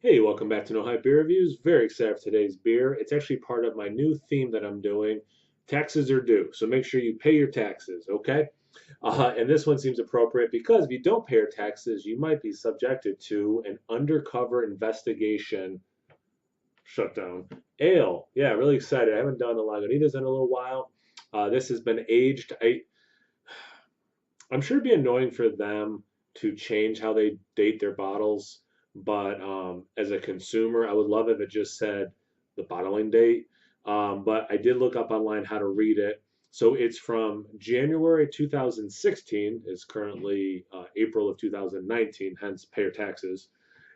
Hey, welcome back to No Hype Beer Reviews. Very excited for today's beer. It's actually part of my new theme that I'm doing. Taxes are due, so make sure you pay your taxes, okay? And this one seems appropriate because if you don't pay your taxes, you might be subjected to an undercover investigation shutdown. Ale, yeah, really excited. I haven't done the Lagunitas in a little while. This has been aged. I'm sure it'd be annoying for them to change how they date their bottles, but as a consumer, I would love if it just said the bottling date. But I did look up online how to read it. So it's from January 2016, is currently April of 2019, hence pay your taxes.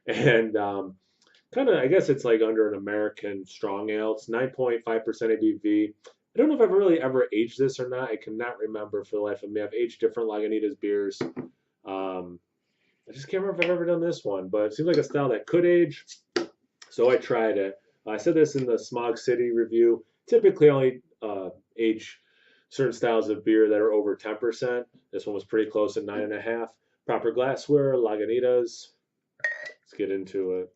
And kind of, I guess it's like under an American strong ale. It's 9.5% ABV. I don't know if I've really ever aged this or not. I cannot remember for the life of me. I've aged different Lagunitas beers. Um, I just can't remember if I've ever done this one, but it seems like a style that could age, so I tried it. I said this in the Smog City review. Typically, only age certain styles of beer that are over 10%. This one was pretty close at 9.5. Proper glassware, Lagunitas. Let's get into it.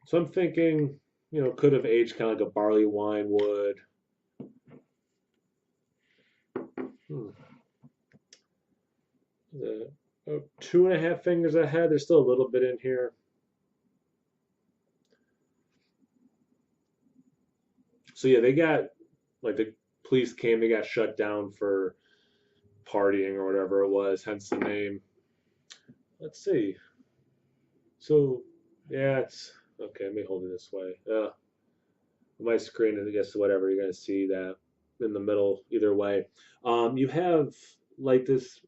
So I'm thinking, could have aged kind of like a barley wine would. Hmm. The, 2.5 fingers ahead. There's still a little bit in here. So yeah, they got like the police came. They got shut down for partying or whatever it was. Hence the name. Let's see. So yeah, it's okay. Let me hold it this way. My screen, I guess whatever you're gonna see that in the middle. Either way, you have like this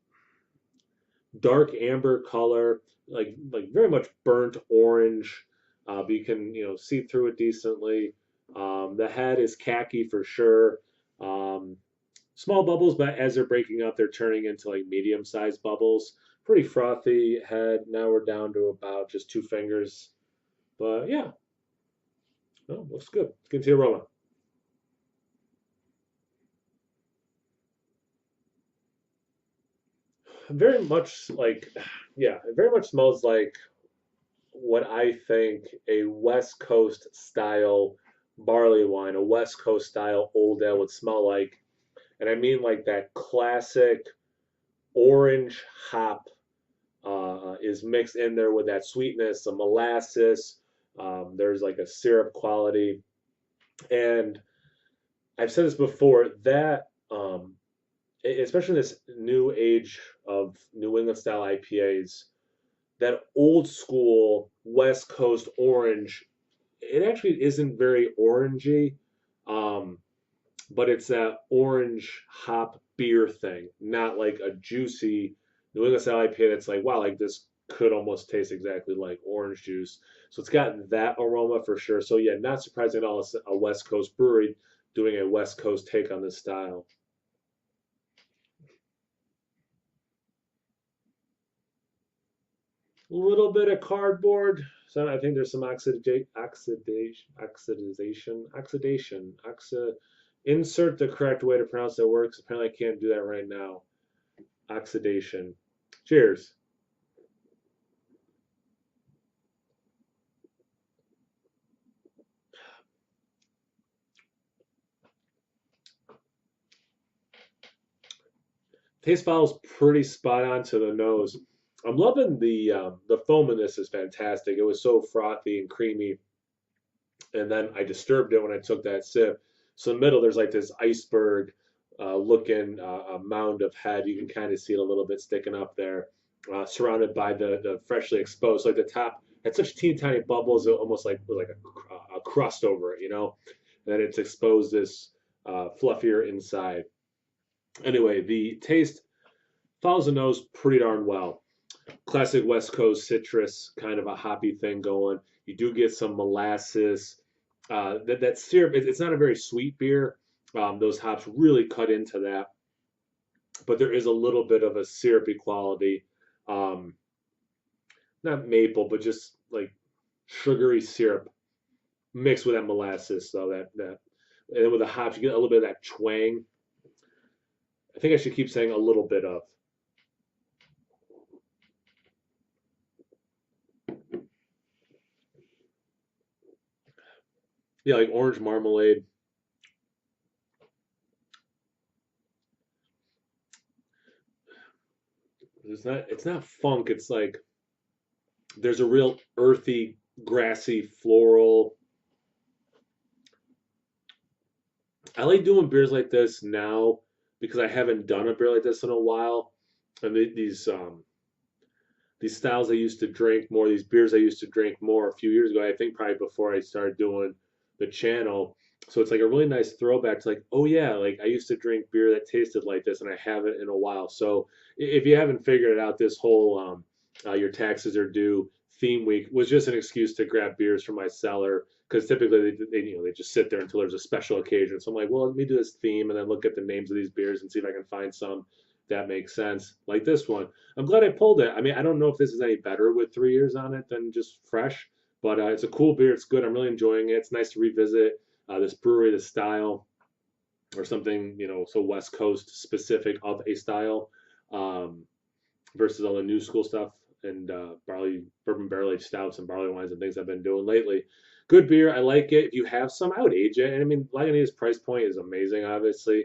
dark amber color, like very much burnt orange, but you can see through it decently. The head is khaki for sure. Um, Small bubbles, but as they're breaking up, they're turning into like medium-sized bubbles. Pretty frothy head. Now we're down to about just 2 fingers, but yeah, no, looks good. Let's get into the aroma. Very much like, yeah, it very much smells like what I think a West Coast style barley wine, a West Coast style old ale would smell like. And I mean like that classic orange hop is mixed in there with that sweetness, some molasses. There's like a syrup quality. And I've said this before that, especially in this new age of New England style IPAs, that old school West Coast orange, it actually isn't very orangey, um, but it's that orange hop beer thing, not like a juicy New England style IPA that's like, wow, like this could almost taste exactly like orange juice. So it's got that aroma for sure. So yeah, not surprising at all. It's a West Coast brewery doing a West Coast take on this style. A little bit of cardboard. So I think there's some oxidation. Insert the correct way to pronounce that word, 'cause apparently I can't do that right now. Oxidation. Cheers. Taste follows pretty spot on to the nose. I'm loving the foam in this is fantastic. It was so frothy and creamy, and then I disturbed it when I took that sip. So in the middle, there's like this iceberg looking a mound of head. You can kind of see it a little bit sticking up there, surrounded by the freshly exposed. Like the top had such teeny tiny bubbles, it almost like with like a crust over it, And then it's exposed this fluffier inside. Anyway, the taste follows the nose pretty darn well. Classic West Coast citrus, kind of a hoppy thing going. You do get some molasses. That syrup, it's not a very sweet beer. Those hops really cut into that, but there is a little bit of a syrupy quality. Um, Not maple, but just like sugary syrup mixed with that molasses. So and then with the hops, you get a little bit of that twang. I think I should keep saying a little bit of. Yeah, like orange marmalade. It's not funk. It's like there's a real earthy, grassy, floral. I like doing beers like this now because I haven't done a beer like this in a while. And these styles I used to drink more, these beers I used to drink more a few years ago. I think probably before I started doing the channel. So it's like a really nice throwback to like, oh yeah, like I used to drink beer that tasted like this, and I haven't in a while. So if you haven't figured it out, this whole your taxes are due theme week was just an excuse to grab beers from my cellar because typically they just sit there until there's a special occasion. So I'm like, well, let me do this theme and then look at the names of these beers and see if I can find some that makes sense, like this one. I'm glad I pulled it. I mean, I don't know if this is any better with 3 years on it than just fresh, but it's a cool beer. It's good. I'm really enjoying it. It's nice to revisit this brewery, this style, or something, so West Coast specific of a style um, versus all the new school stuff and bourbon barrel aged stouts and barley wines and things I've been doing lately. Good beer. I like it. If you have some, I would age it. And I mean, Lagunitas price point is amazing, obviously.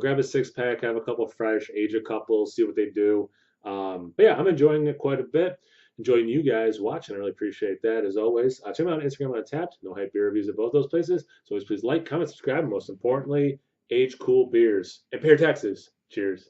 Grab a 6 pack, have a couple fresh, age a couple, see what they do. But yeah, I'm enjoying it quite a bit. Enjoying you guys watching. I really appreciate that as always. Check me out on Instagram on Tapped. No hype beer reviews at both those places. So always please like, comment, subscribe, and most importantly, age cool beers and pay your taxes. Cheers.